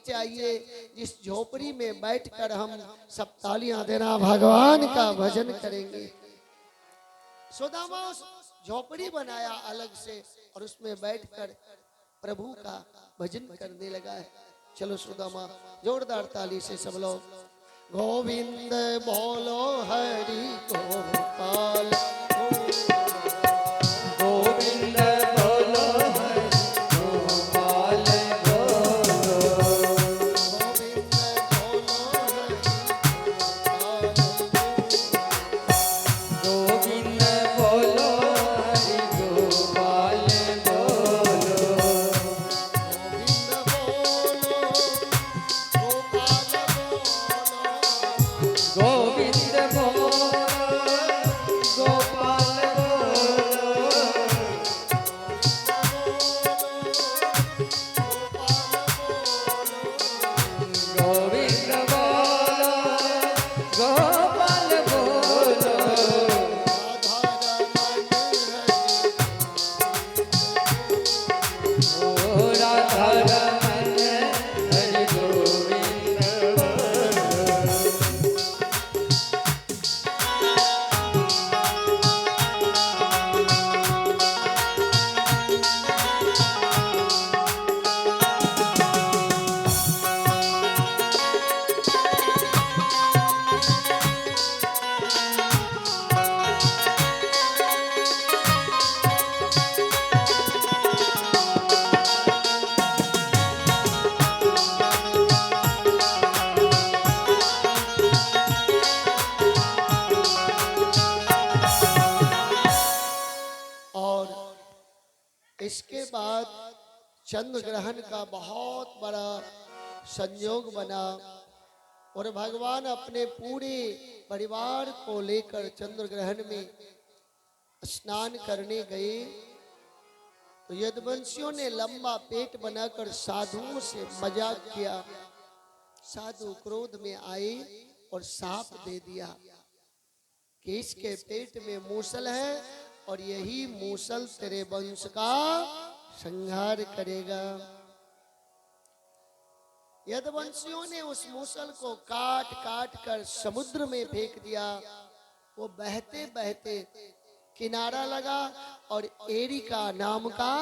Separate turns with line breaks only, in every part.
चाहिए जिस झोपड़ी में बैठकर हम सब तालियां देना भगवान का भजन करेंगे। सुदामा उस झोपड़ी बनाया अलग से और उसमें बैठकर प्रभु का भजन करने लगा है। चलो सुदामा जोरदार ताली से सब लोग गोविंद बोलो हरि गोपाल
गोविंद बोलो हरि गोपाल बोलो
गोविंद बोलो हरि गोपाल
गोविंद बोलो गोपाल गोविंद बोलो गोपाल बोलो ओ राधा रमन हरि गोविंद बोलो
और इसके बाद चंद्र ग्रहण का बहुत बड़ा संयोग बना और भगवान अपने पूरे परिवार को लेकर चंद्र ग्रहण में स्नान करने गए तो यदुवंशियों ने लंबा पेट बनाकर साधुओं से मजाक किया। साधु क्रोध में आए और साप दे दिया कि इसके पेट में मूसल है और यही मूसल तेरे वंश का संहार करेगा। यदुवंशियों ने उस मूसल को काट काट कर समुद्र में फेंक दिया। वो बहते बहते किनारा लगा और एरिका नाम का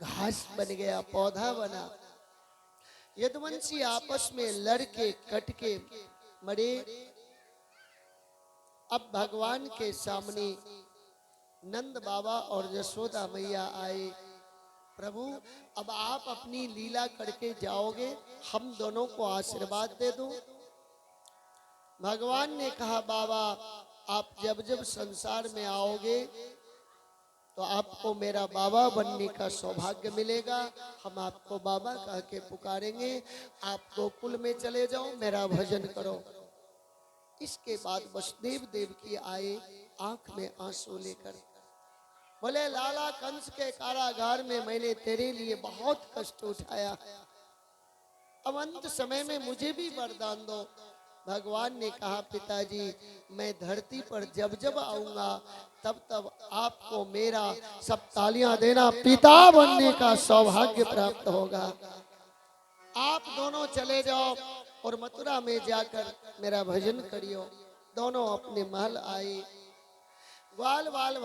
घास बन गया, पौधा बना। यदुवंशी आपस में लड़के कट के मरे। अब भगवान के सामने नंद बाबा और यशोदा मैया आए। प्रभु अब आप अपनी लीला करके जाओगे, हम दोनों को आशीर्वाद दे दो। भगवान ने कहा बाबा आप जब जब संसार में आओगे तो आपको मेरा बाबा बनने का सौभाग्य मिलेगा। हम आपको बाबा कह के पुकारेंगे। आप गोकुल में चले जाओ, मेरा भजन करो। इसके बाद वसुदेव देवकी आए आंख में आंसू लेकर, बोले लाला कंस के कारागार में मैंने तेरे लिए बहुत कष्ट उठाया, अब अंत समय में मुझे भी वरदान दो। भगवान ने कहा पिताजी मैं धरती पर जब जब आऊंगा तब तब आपको मेरा, सब तालियां देना, पिता बनने का सौभाग्य प्राप्त होगा। आप दोनों चले जाओ और मथुरा में जाकर मेरा भजन करियो। दोनों अपने महल आए। ग्वाल बाल